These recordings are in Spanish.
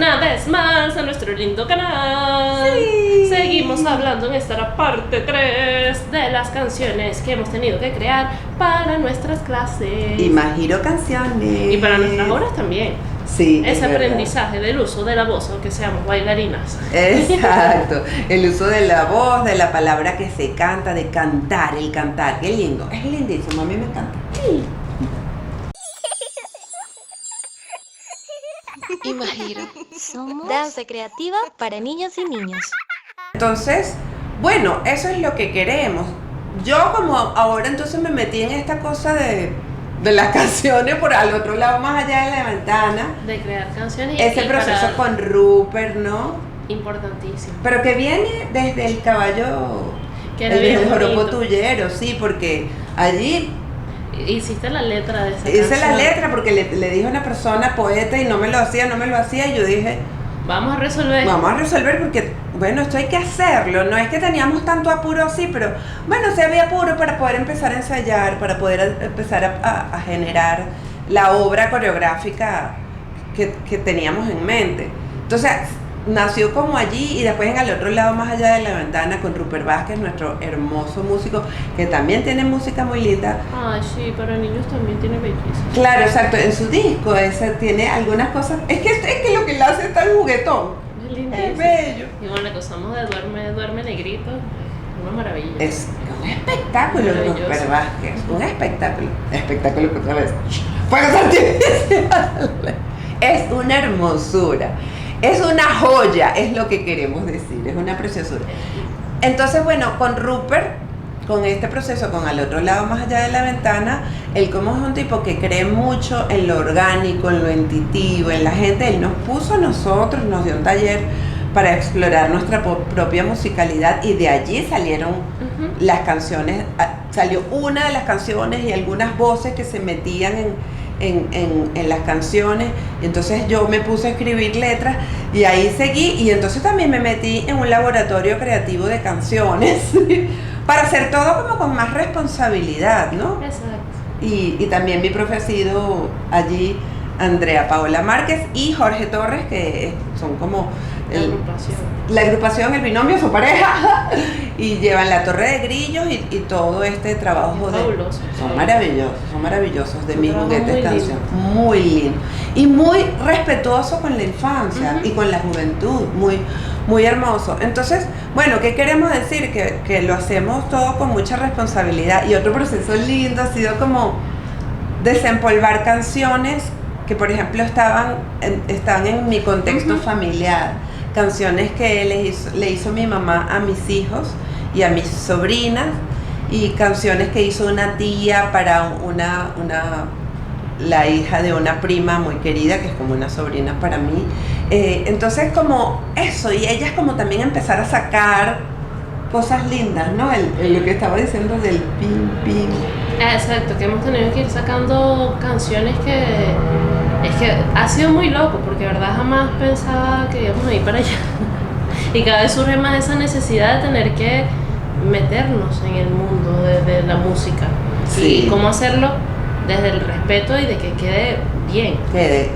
una vez más a nuestro lindo canal. Sí. Seguimos hablando en esta parte 3 de las canciones que hemos tenido que crear para nuestras clases. Y My Hero canciones. Y para nuestras obras también. Sí. Ese aprendizaje del uso de la voz, aunque seamos bailarinas. Exacto. El uso de la voz, de la palabra que se canta, de cantar, el cantar. Qué lindo. Es lindísimo, a mí me encanta. Sí. Imagino. Somos danza creativa para niñas y niños. Entonces, bueno, eso es lo que queremos. Yo como ahora entonces me metí en esta cosa de las canciones por al otro lado, más allá de la ventana. De crear canciones. Ese y proceso para- con Rupert, ¿no? Importantísimo. Pero que viene desde el caballo, Que era desde bien el joropo bonito. tuyero, sí, porque allí Hiciste la letra de esa hice canción. la letra porque le dije a una persona poeta y no me lo hacía, y yo dije, Vamos a resolver. vamos a resolver porque, bueno, esto hay que hacerlo. No es que teníamos tanto apuro así, pero bueno, sí había apuro para poder empezar a ensayar, para poder empezar a generar la obra coreográfica que teníamos en mente. Entonces, nació como allí y después en el otro lado, más allá de la ventana, con Rupert Vázquez, nuestro hermoso músico, que también tiene música muy linda. Ay, sí, para niños también tiene belleza. Claro, exacto, en su disco ese tiene algunas cosas. Es que lo que le hace es tan juguetón. Es lindo. Es bello. Y bueno, le acosamos de duerme negrito. Una maravilla. Es un espectáculo, Maravilloso. Rupert Vázquez, un espectáculo. Espectáculo que otra vez. Fuegos artificiales. Es una hermosura. Es una joya, es lo que queremos decir, es una preciosura. Entonces, bueno, con Rupert, con este proceso, con al otro lado, más allá de la ventana, él como es un tipo que cree mucho en lo orgánico, en lo intuitivo, en la gente, él nos puso a nosotros, nos dio un taller para explorar nuestra propia musicalidad y de allí salieron Ujú. las canciones, salió una de las canciones y algunas voces que se metían en las canciones, y entonces yo me puse a escribir letras y ahí seguí, y entonces también me metí en un laboratorio creativo de canciones para hacer todo como con más responsabilidad, ¿no? Exacto. Y también mi profe ha sido allí Andrea Paola Márquez y Jorge Torres, que son como la agrupación, el binomio, su pareja, y llevan la Torre de Grillos y todo este trabajo Es de... fabuloso. Son maravillosos de Un mis trabajo juguetes muy canción, muy lindo y muy respetuoso con la infancia Ujú. y con la juventud, muy hermoso. Entonces, bueno, ¿qué queremos decir? Que lo hacemos todo con mucha responsabilidad, y otro proceso lindo ha sido como desempolvar canciones que, por ejemplo, están en mi contexto Ujú. familiar. Canciones que le hizo mi mamá a mis hijos y a mis sobrinas, y canciones que hizo una tía para la hija de una prima muy querida, que es como una sobrina para mí. Entonces, como eso, y ellas como también empezar a sacar cosas lindas, ¿no? Lo que estaba diciendo del pim, pim. Exacto, que hemos tenido que ir sacando canciones que es que ha sido muy loco, porque de verdad jamás pensaba que íbamos a ir para allá. Y cada vez surge más esa necesidad de tener que meternos en el mundo de la música. Sí. Y cómo hacerlo desde el respeto y de que quede bien,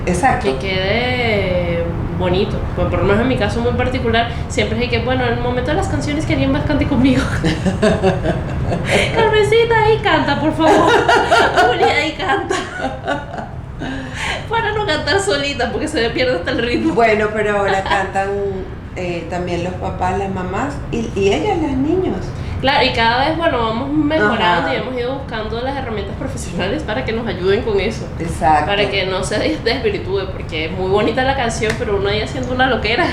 Exacto. que quede bonito. Pues por lo menos en mi caso muy particular, siempre es que, bueno, en el momento de las canciones que alguien más cante conmigo. Carmencita, ahí canta, por favor. Julia, ahí canta. Para no cantar solita, porque se me pierde hasta el ritmo. Bueno, pero ahora cantan también los papás, las mamás y ellas, los niños. Claro, y cada vez, bueno, vamos mejorando. Ajá. Y hemos ido buscando las herramientas profesionales para que nos ayuden con eso. Exacto. Para que no se desvirtúe, porque es muy bonita la canción, pero uno ahí haciendo una loquera.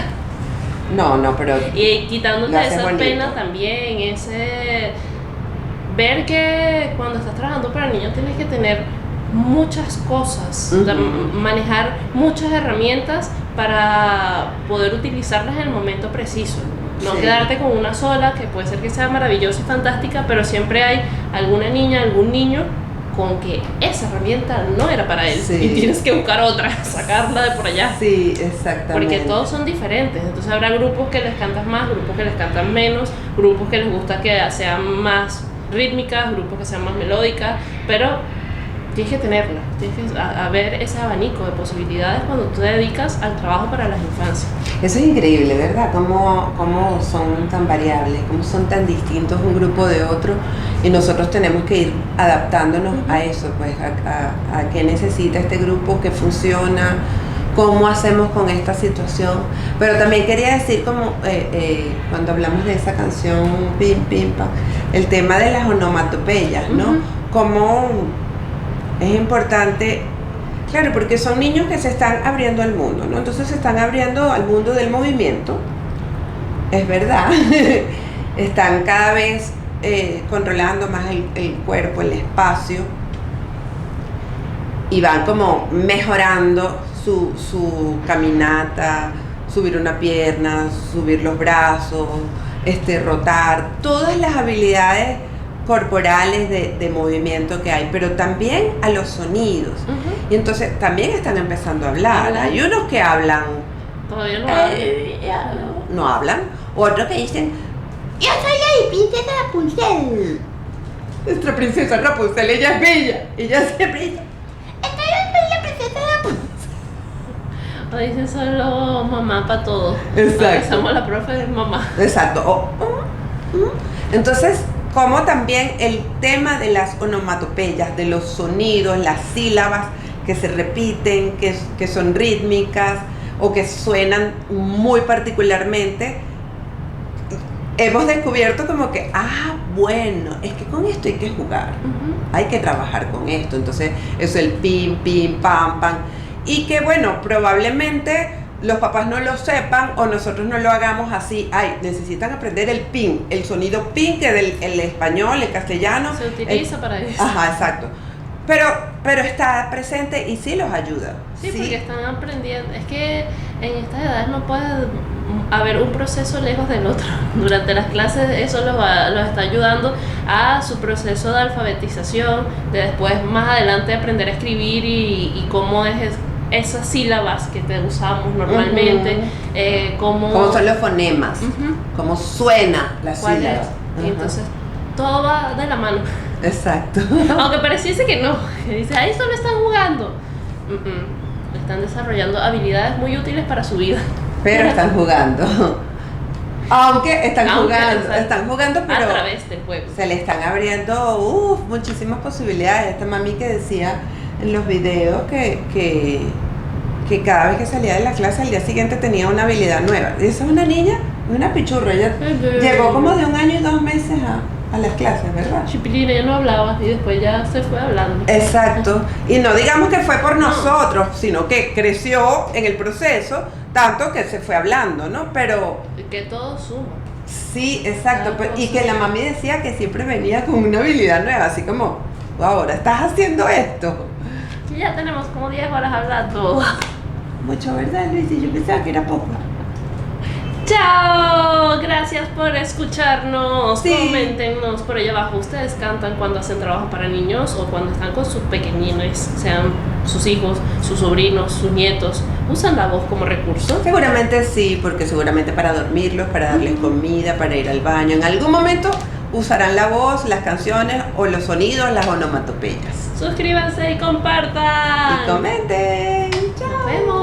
No, pero Y quitándote Lo haces esa bonito. pena también, ese ver que cuando estás trabajando para niños tienes que tener muchas cosas, o sea, Ujú. manejar muchas herramientas para poder utilizarlas en el momento preciso. No Sí. quedarte con una sola, que puede ser que sea maravillosa y fantástica, pero siempre hay alguna niña, algún niño con que esa herramienta no era para él. Sí. Y tienes que buscar otra, sacarla de por allá. sí, exactamente. Porque todos son diferentes, entonces habrá grupos que les cantas más, grupos que les cantan menos, grupos que les gusta que sean más rítmicas, grupos que sean más melódicas, pero tienes que tenerla, tienes que a ver ese abanico de posibilidades cuando tú te dedicas al trabajo para las infancias. Eso es increíble, ¿verdad? Cómo son tan variables, cómo son tan distintos un grupo de otro, y nosotros tenemos que ir adaptándonos a eso, pues a qué necesita este grupo, qué funciona, cómo hacemos con esta situación. Pero también quería decir, como cuando hablamos de esa canción Pim Pim Pam, el tema de las onomatopeyas, ¿no? Cómo es importante, claro, porque son niños que se están abriendo al mundo, ¿no? Entonces se están abriendo al mundo del movimiento, es verdad. Están cada vez controlando más el cuerpo, el espacio, y van como mejorando su caminata, subir una pierna, subir los brazos, rotar, todas las habilidades corporales de movimiento que hay, pero también a los sonidos. Y entonces también están empezando a hablar. Hay unos que hablan, Todavía no hablan, otros que dicen, yo soy la princesa Rapunzel. Nuestra princesa Rapunzel, ella es bella, ella siempre dice, soy la princesa Rapunzel. O dicen solo mamá para todo. Exacto. Somos la profe de mamá. Exacto. Entonces, como también el tema de las onomatopeyas, de los sonidos, las sílabas que se repiten, que son rítmicas o que suenan muy particularmente, hemos descubierto como que, bueno, es que con esto hay que jugar, hay que trabajar con esto. Entonces, eso es el pim, pim, pam, pam. Y que bueno, probablemente los papás no lo sepan o nosotros no lo hagamos así. Necesitan aprender el pin, el sonido pin, que el español, el castellano se utiliza para eso. Ajá, exacto. Pero está presente y sí los ayuda. Sí, porque están aprendiendo. Es que en estas edades no puede haber un proceso lejos del otro. Durante las clases eso los está ayudando a su proceso de alfabetización, de después más adelante aprender a escribir y cómo es esas sílabas que te usamos normalmente, cómo son los fonemas, cómo suena la sílaba. Y entonces todo va de la mano. Exacto. Aunque pareciese que no, que dice, ahí solo están jugando. Están desarrollando habilidades muy útiles para su vida. Pero están jugando. Están jugando, pero a través del juego. Se le están abriendo muchísimas posibilidades. Esta mami que decía en los videos que cada vez que salía de la clase al día siguiente tenía una habilidad nueva. Esa es una niña, una pichurra. Ella llegó como de 1 año y 2 meses a las clases, ¿verdad? Chipilina ya no hablaba y después ya se fue hablando. Exacto. Y no digamos que fue por nosotros, sino que creció en el proceso, tanto que se fue hablando, ¿no? Pero que todo suma. Sí, exacto. Y que la mami decía que siempre venía con una habilidad nueva, así como, ahora estás haciendo esto. Y ya tenemos como 10 horas hablando. Mucho, ¿verdad, Luis? Y yo pensaba que era poco. ¡Chao! Gracias por escucharnos. Sí. Coméntenos por ahí abajo. ¿Ustedes cantan cuando hacen trabajo para niños o cuando están con sus pequeñines, sean sus hijos, sus sobrinos, sus nietos? ¿Usan la voz como recurso? Seguramente sí, porque seguramente para dormirlos, para darles comida, para ir al baño, en algún momento usarán la voz, las canciones o los sonidos, las onomatopeyas. Suscríbanse y compartan. Y comenten. Chao. Nos vemos.